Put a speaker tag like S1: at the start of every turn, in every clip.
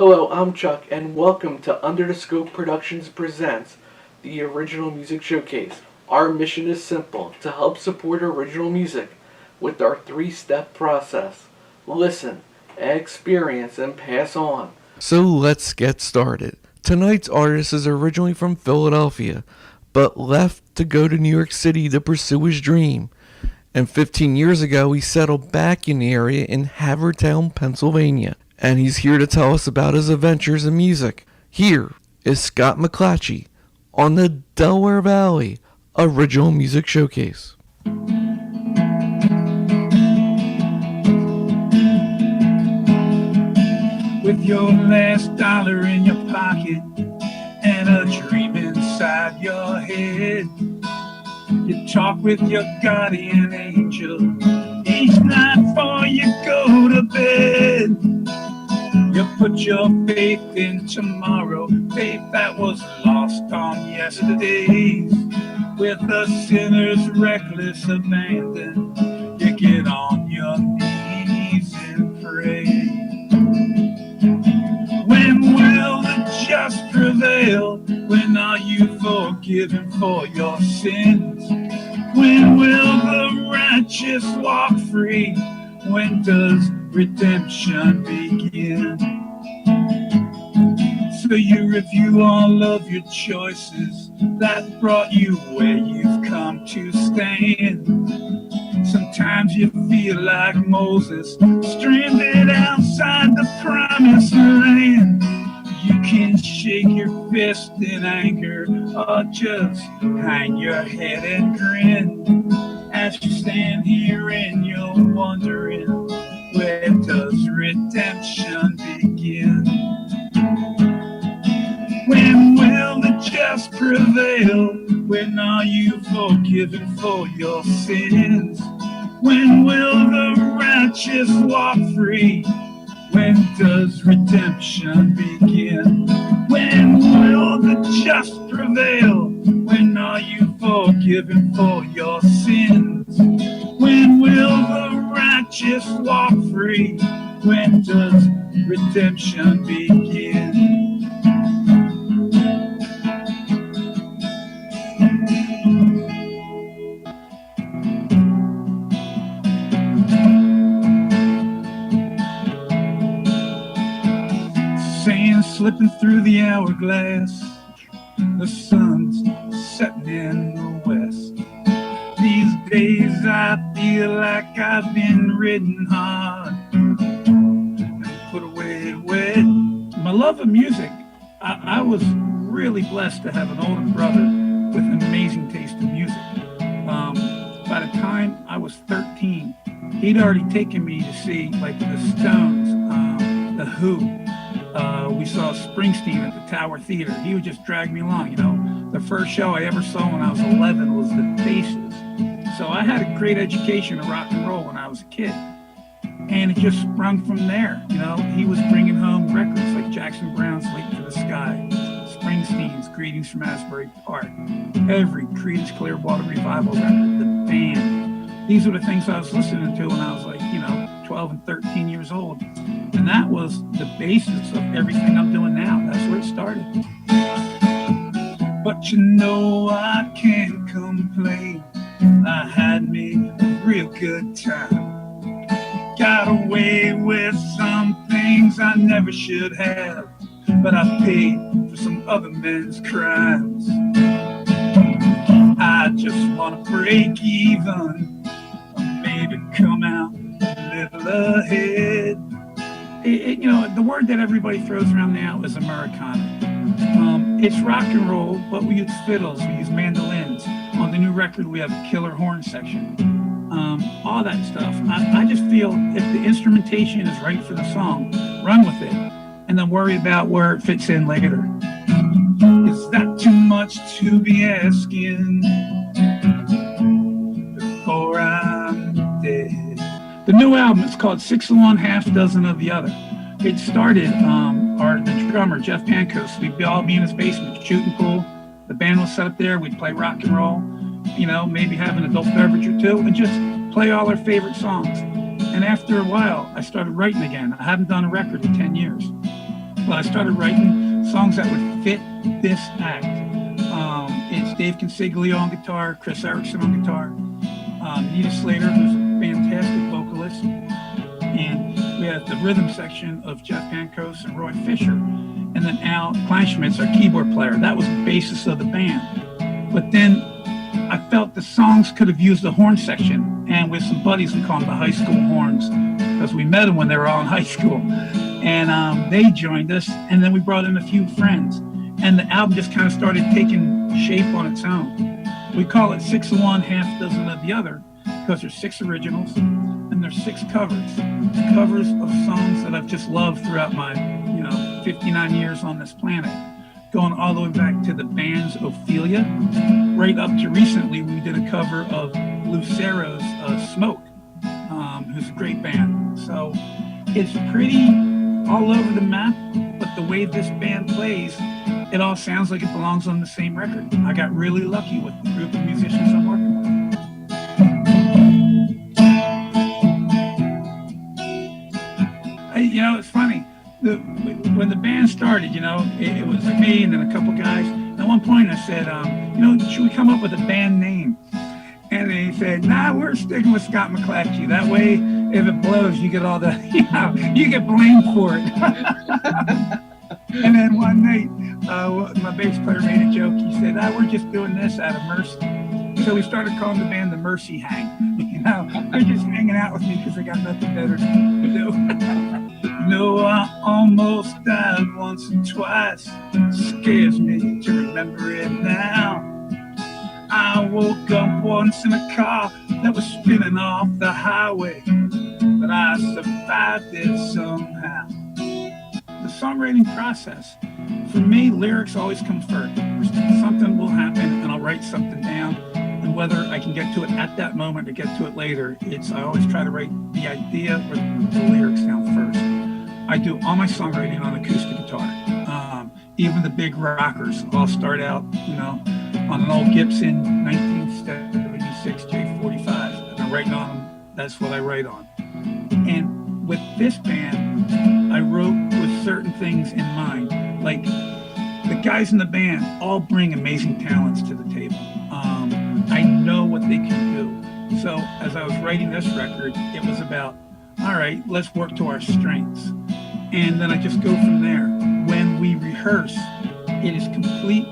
S1: Hello, I'm Chuck, and welcome to Under the Scope Productions presents the Original Music Showcase. Our mission is simple, to help support original music with our three-step process. Listen, experience, and pass on. So let's get started. Tonight's artist is originally from Philadelphia, but left to go to New York City to pursue his dream. And 15 years ago, he settled back in the area in Havertown, Pennsylvania. And he's here to tell us about his adventures in music. Here is Scott McClatchy on the Delaware Valley Original Music Showcase.
S2: With your last dollar in your pocket and a dream inside your head, you talk with your guardian angel each night before you go to bed. You put your faith in tomorrow, faith that was lost on yesterdays. With a sinner's reckless abandon, you get on your knees and pray. When will the just prevail? When are you forgiven for your sins? When will the righteous walk free? When does redemption begin? So you review all of your choices that brought you where you've come to stand. Sometimes you feel like Moses, stranded outside the promised land. You can shake your fist in anger or just hang your head and grin. As you stand here and you're wondering, where does redemption begin? When will the just prevail? When are you forgiven for your sins? When will the righteous walk free? When does redemption begin? When will the just prevail? When are you forgiven for your sins? When will the righteous walk free? When does redemption begin? Sand slipping through the hourglass, the sun's setting in the west. These days I feel like I've been ridden hard and put away wet. My love of music, I was really blessed to have an older brother with an amazing taste in music. By the time I was 13, he'd already taken me to see like the Stones, the Who. We saw Springsteen at the Tower Theater. He would just drag me along, you know. The first show I ever saw when I was 11 was the Faces. So I had a great education of rock and roll when I was a kid. And it just sprung from there, you know. He was bringing home records like Jackson Brown's Late to the Sky, Springsteen's Greetings from Asbury Park, every Creedence Clearwater Revival record, the band. These were the things I was listening to when I was like, 12 and 13 years old. And that was the basis of everything I'm doing now. That's where it started. But I can't complain. I had me a real good time. Got away with some things I never should have, but I paid for some other men's crimes. I just want to break even, or maybe come out a little ahead. The word that everybody throws around now is Americana. It's rock and roll, but we use fiddles, we use mandolins. On the new record, we have a killer horn section. All that stuff. I just feel if the instrumentation is right for the song, run with it, and then worry about where it fits in later. Is that too much to be asking before I'm dead? The new album is called Six of One, Half Dozen of the Other. It started, the drummer, Jeff Pancos, we'd all be in his basement shooting pool. The band was set up there. We'd play rock and roll, maybe have an adult beverage or two, and just play all our favorite songs. And after a while, I started writing again. I haven't done a record in 10 years. well, I started writing songs that would fit this act. It's Dave Consiglio on guitar, Chris Erickson on guitar, Nita Slater, who's a fantastic vocalist, and we have the rhythm section of Jeff Pankos and Roy Fisher, and then Al Kleinschmidt's our keyboard player. That was the basis of the band. But then I felt the songs could have used the horn section, and with some buddies, we call them the high school horns, because we met them when they were all in high school. And they joined us, and then we brought in a few friends, and the album just kind of started taking shape on its own. We call it 6 of one, half dozen of the other, because there's 6 originals and there's 6 covers of songs that I've just loved throughout my 59 years on this planet, going all the way back to the band's Ophelia, right up to recently we did a cover of Lucero's Smoke, who's a great band. So it's pretty all over the map, but the way this band plays, it all sounds like it belongs on the same record. I got really lucky with the group of musicians I'm working with. It's funny. When the band started, it was like me and then a couple guys. At one point I said, should we come up with a band name? And they said, nah, we're sticking with Scott McClatchy. That way, if it blows, you get all the, you get blamed for it. And then one night, my bass player made a joke. He said, we're just doing this out of mercy. So we started calling the band the Mercy Hang. They're just hanging out with me because they got nothing better to do. I almost died once or twice. Scares me to remember it now. I woke up once in a car that was spinning off the highway, but I survived it somehow. The songwriting process, for me, lyrics always come first. Something will happen and I'll write something down, and whether I can get to it at that moment or get to it later, I always try to write the idea or the lyrics down first. I do all my songwriting on acoustic guitar. Even the big rockers all start out, on an old Gibson 1976 J45. I've been writing on them. That's what I write on. And with this band, I wrote with certain things in mind. Like, the guys in the band all bring amazing talents to the table. I know what they can do. So as I was writing this record, it was about, all right, let's work to our strengths. And then I just go from there. When we rehearse, it is complete.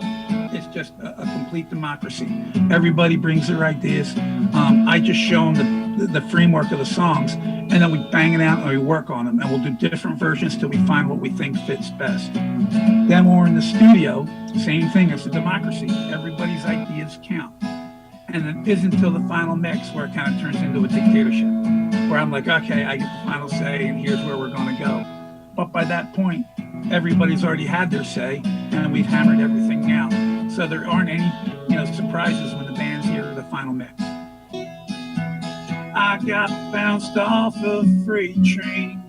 S2: It's just a complete democracy. Everybody brings their ideas. I just show them the framework of the songs, and then we bang it out and we work on them, and we'll do different versions till we find what we think fits best. Then when we're in the studio, same thing. It's a democracy. Everybody's ideas count. And it isn't until the final mix where it kind of turns into a dictatorship, where I'm like, okay, I get the final say, and here's where we're going to go. But by that point, everybody's already had their say, and we've hammered everything out. So there aren't any, surprises when the band's here or the final mix. I got bounced off a freight train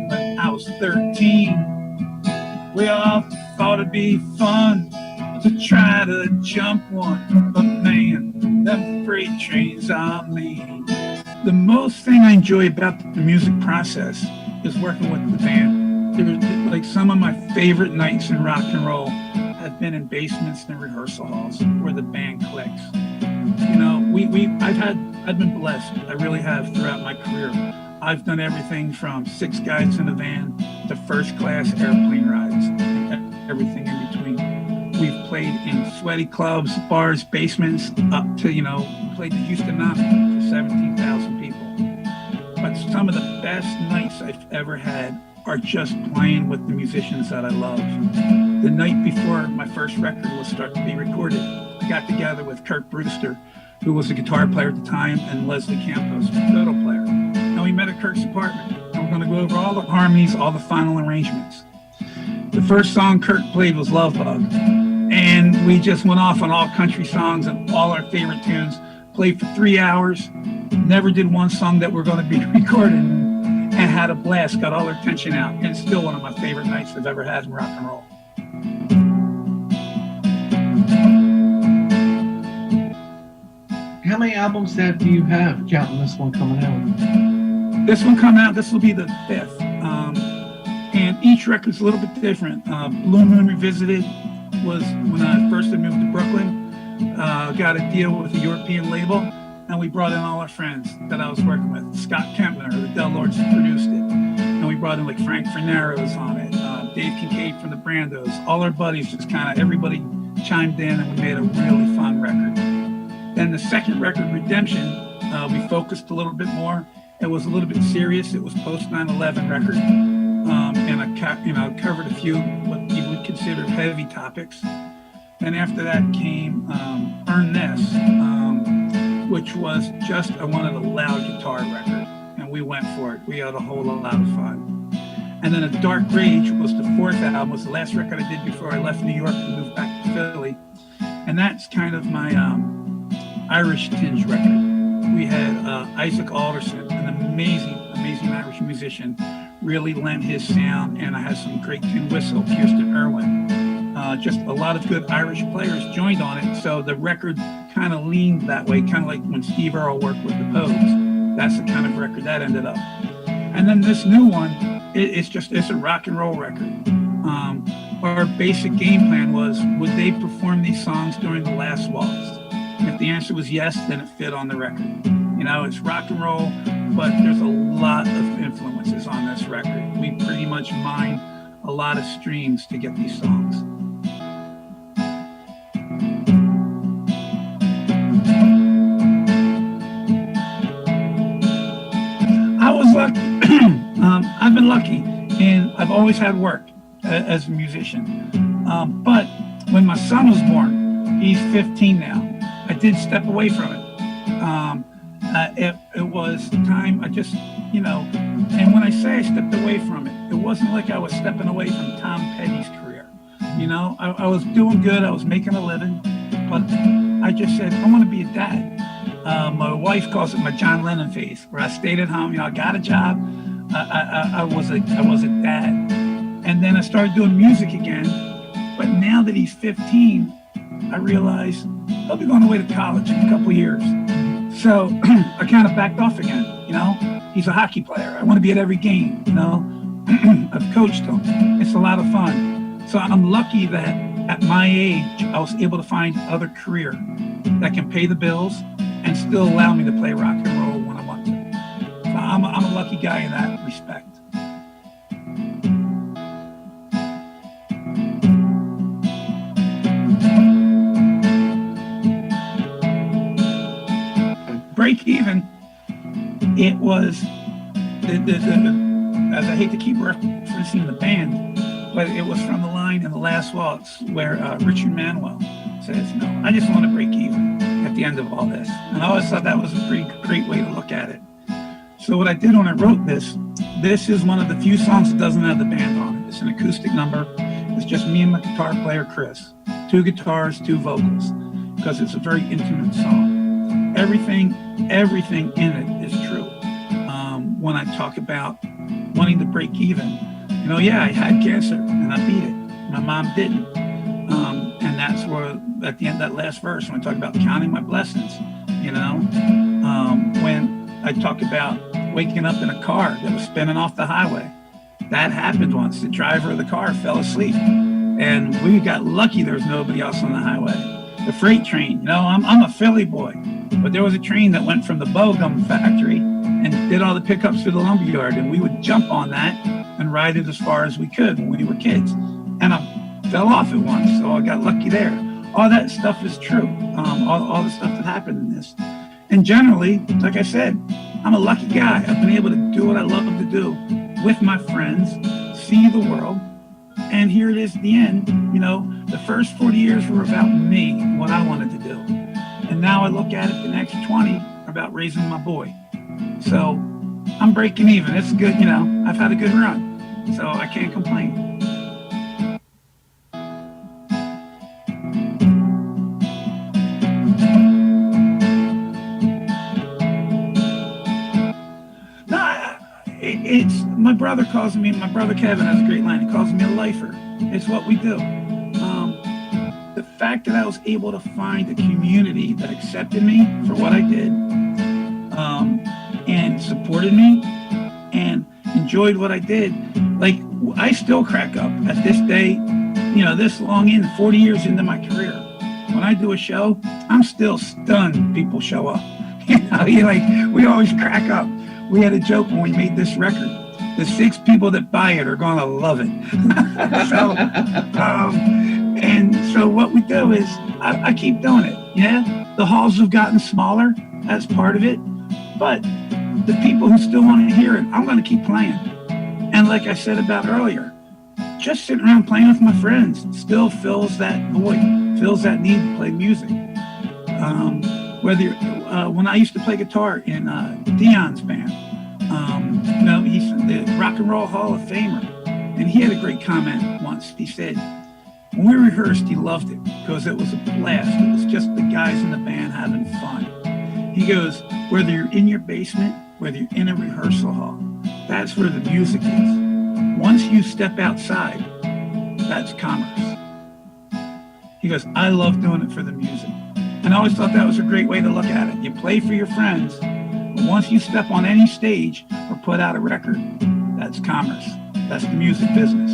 S2: when I was 13. We all thought it'd be fun to try to jump one, but man, them freight trains are mean. The most thing I enjoy about the music process is working with the band. Like, some of my favorite nights in rock and roll have been in basements and rehearsal halls where the band clicks. I've been blessed. I really have throughout my career. I've done everything from 6 guys in a van to first class airplane rides and everything in between. We've played in sweaty clubs, bars, basements, up to, we played the Houston Mountain for 17,000 people. But some of the best nights I've ever had are just playing with the musicians that I love. The night before my first record was start to be recorded, I got together with Kirk Brewster, who was a guitar player at the time, and Leslie Campos, a fiddle player. And we met at Kirk's apartment, and we're going to go over all the harmonies, all the final arrangements. The first song Kirk played was Love Bug, and we just went off on all country songs and all our favorite tunes, played for 3 hours, never did one song that we're going to be recording, and had a blast, got all our tension out, and it's still one of my favorite nights I've ever had in rock and roll.
S1: How many albums do you have, counting this one coming out?
S2: This one coming out, this will be the 5th. And each record's a little bit different. Blue Moon Revisited was when I first had moved to Brooklyn. Got a deal with a European label, and we brought in all our friends that I was working with. Scott Kempner, the Del Lords, produced it. And we brought in like Frank Fernaro's on it, Dave Kincaid from the Brandos. All our buddies, just kind of everybody chimed in, and we made a really fun record. Then the second record, Redemption, we focused a little bit more. It was a little bit serious. It was post 9/11 record, and I covered a few what you would consider heavy topics. Then after that came Earn This, which was just I wanted a loud guitar record, and we went for it. We had a whole lot of fun. And then A Dark Rage was the fourth album, was the last record I did before I left New York and moved back to Philly, and that's kind of my Irish tinge record. We had Isaac Alderson, an amazing Irish musician, really lent his sound, and I had some great tin whistle, Kirsten Irwin. Just a lot of good Irish players joined on it, so the record kind of leaned that way, kind of like when Steve Earle worked with the Pogues. That's the kind of record that ended up. And then this new one, it's a rock and roll record. Our basic game plan was, would they perform these songs during the last waltz? If the answer was yes, then it fit on the record. You know, it's rock and roll, but there's a lot of influences on this record. We pretty much mine a lot of strings to get these songs. I was lucky. I've been lucky, and I've always had work as a musician. But when my son was born, he's 15 now, I did step away from it. It was time. I just, and when I say I stepped away from it, it wasn't like I was stepping away from Tom Petty's career. I was doing good. I was making a living, but I just said, I want to be a dad. My wife calls it my John Lennon phase, where I stayed at home. I got a job. I was a dad, and then I started doing music again. But now that he's 15, I realized he'll be going away to college in a couple of years. So I kind of backed off again. He's a hockey player. I want to be at every game. I've coached him. It's a lot of fun. So I'm lucky that at my age, I was able to find other career that can pay the bills and still allow me to play rock and roll when I want to. So I'm a lucky guy in that respect. Break even, it was as I hate to keep referencing the band, but it was from the line in The Last Waltz where Richard Manuel says, no, I just want to break even at the end of all this. And I always thought that was a pretty great way to look at it. So what I did when I wrote this is one of the few songs that doesn't have the band on it. It's an acoustic number. It's just me and my guitar player, Chris. 2 guitars, 2 vocals, because it's a very intimate song. Everything in it is true. When I talk about wanting to break even, I had cancer and I beat it. My mom didn't. And that's where, at the end of that last verse, when I talk about counting my blessings, when I talk about waking up in a car that was spinning off the highway, that happened once. The driver of the car fell asleep, and we got lucky there was nobody else on the highway. The freight train, I'm a Philly boy, but there was a train that went from the Bogum factory and did all the pickups to the lumberyard, and we would jump on that and ride it as far as we could when we were kids. And I fell off it once, so I got lucky there. All that stuff is true. All the stuff that happened in this. And generally, like I said, I'm a lucky guy. I've been able to do what I love to do with my friends, see the world, and here it is at the end. The first 40 years were about me and what I wanted to do. And now I look at it, the next 20 are about raising my boy. So I'm breaking even. It's good, I've had a good run, so I can't complain. It's my brother Kevin has a great line. He calls me a lifer. It's what we do. The fact that I was able to find a community that accepted me for what I did, and supported me and enjoyed what I did. Like I still crack up at this day, this long in 40 years into my career. When I do a show, I'm still stunned people show up. We always crack up. We had a joke when we made this record. The 6 people that buy it are going to love it. So what we do is I keep doing it. Yeah, the halls have gotten smaller. That's part of it. But the people who still want to hear it, I'm going to keep playing. And like I said about earlier, just sitting around playing with my friends still fills that void, fills that need to play music. When I used to play guitar in Dion's band, he's the Rock and Roll Hall of Famer, and he had a great comment once. He said, when we rehearsed, he loved it because it was a blast. It was just the guys in the band having fun. He goes, whether you're in your basement, whether you're in a rehearsal hall, that's where the music is. Once you step outside, that's commerce. He goes, I love doing it for the music. And I always thought that was a great way to look at it. You play for your friends, but once you step on any stage or put out a record, that's commerce. That's the music business,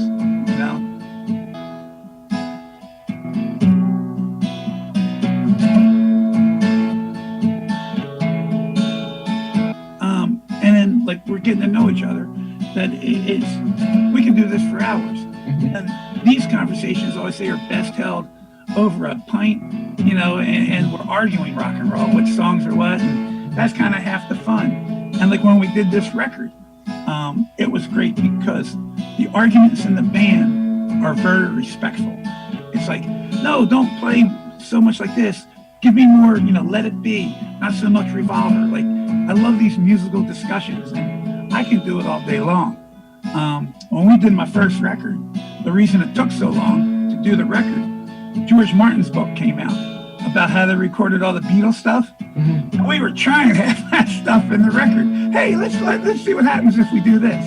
S2: And then, we're getting to know each other. That we can do this for hours. Mm-hmm. And these conversations, I always say, are best held over a pint, and we're arguing rock and roll, which songs are what, and that's kind of half the fun. And when we did this record, it was great because the arguments in the band are very respectful. It's no, don't play so much like this. Give me more, Let It Be, not so much Revolver. I love these musical discussions, and I can do it all day long. When we did my first record, the reason it took so long to do the record, George Martin's book came out about how they recorded all the Beatles stuff. Mm-hmm. And we were trying to have that stuff in the record. Hey, let's see what happens if we do this.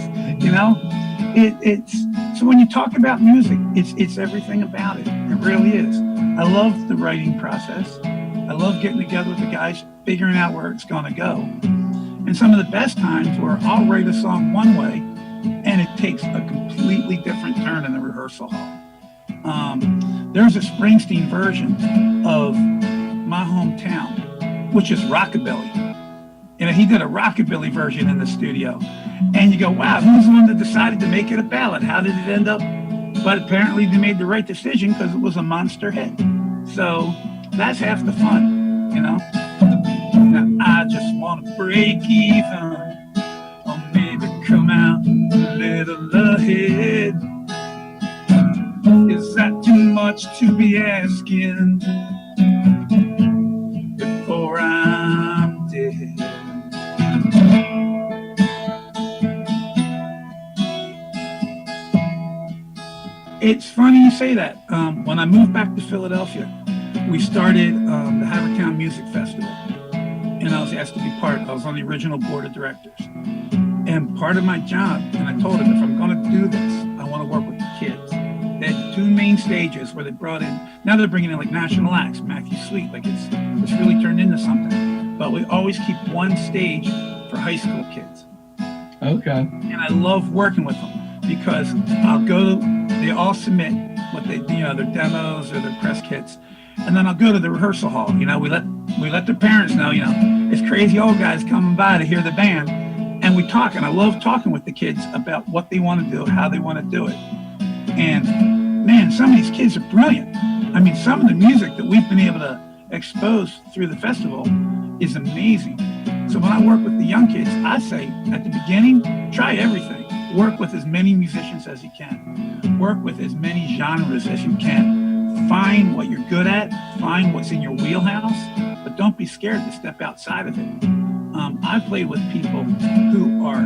S2: So when you talk about music, it's everything about it. It really is. I love the writing process. I love getting together with the guys, figuring out where it's going to go. And some of the best times where I'll write a song one way and it takes a completely different turn in the rehearsal hall. There's a Springsteen version of My Hometown, which is rockabilly. He did a rockabilly version in the studio. And you go, wow, who's the one that decided to make it a ballad? How did it end up? But apparently they made the right decision because it was a monster hit. So that's half the fun, Now, I just want to break even, or maybe come out a little ahead. Is that too much to be asking before I'm dead? It's funny you say that. When I moved back to Philadelphia, we started the Havertown Music Festival, and I was asked to be I was on the original board of directors. And part of my job, and I told them, if I'm going to do this, I want to work with the kids. They had 2 main stages where they brought in, now they're bringing in national acts, Matthew Sweet, it's really turned into something. But we always keep one stage for high school kids.
S3: Okay.
S2: And I love working with them because they all submit what their demos or their press kits. And then I'll go to the rehearsal hall. We let their parents know, it's crazy old guys coming by to hear the band. And we talk, and I love talking with the kids about what they want to do, how they want to do it. And man, some of these kids are brilliant. Some of the music that we've been able to expose through the festival is amazing. So when I work with the young kids, I say at the beginning, try everything. Work with as many musicians as you can. Work with as many genres as you can. Find what you're good at. Find what's in your wheelhouse, but don't be scared to step outside of it. I've played with people who are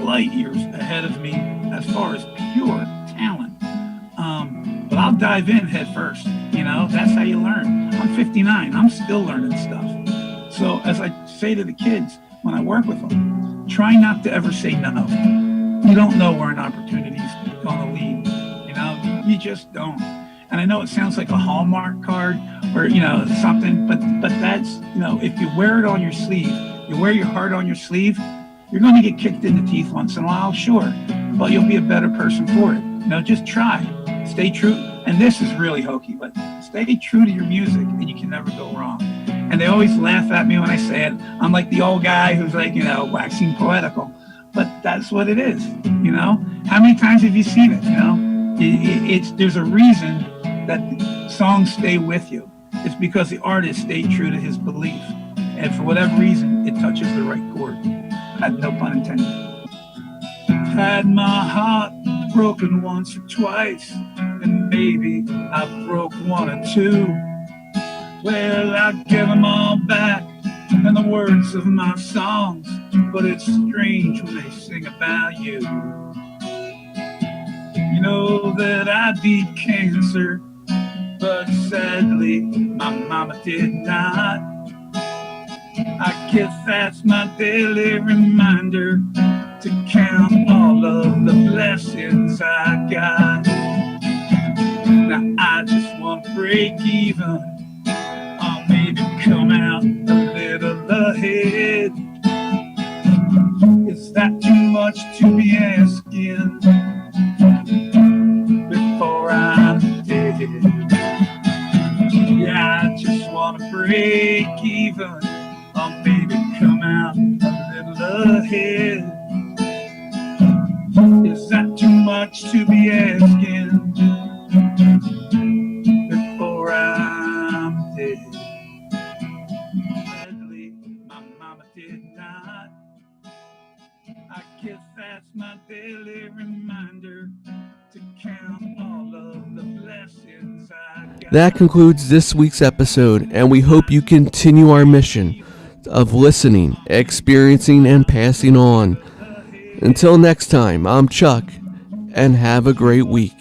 S2: light years ahead of me as far as pure talent. But I'll dive in head first. That's how you learn. I'm 59. I'm still learning stuff. So as I say to the kids when I work with them, try not to ever say no. You don't know where an opportunity's going to lead. You just don't. And I know it sounds like a Hallmark card or, something, but that's, if you wear it on your sleeve, you wear your heart on your sleeve, you're going to get kicked in the teeth once in a while, sure, but you'll be a better person for it. just try. Stay true. And this is really hokey, but stay true to your music and you can never go wrong. And they always laugh at me when I say it. I'm like the old guy who's like, waxing poetical. But that's what it is, How many times have you seen it, there's a reason that the songs stay with you. It's because the artist stayed true to his belief. And for whatever reason, it touches the right chord. No pun intended. Had my heart broken once or twice, and maybe I broke one or two. Well, I give them all back in the words of my songs, but it's strange when they sing about you. You know that I beat cancer, but sadly my mama did not. I guess that's my daily reminder to count all of the blessings I got. Now I just want to break even, or maybe come out a little ahead. Is that too much to be asking before I'm dead? Yeah, I just want to break even, or maybe come out a little ahead. Is that too much to be asking before I'm dead? Sadly, my mama did not. I guess that's my daily reminder to count all of the blessings I got.
S1: That concludes this week's episode, and we hope you continue our mission of listening, experiencing, and passing on. Until next time, I'm Chuck, and have a great week.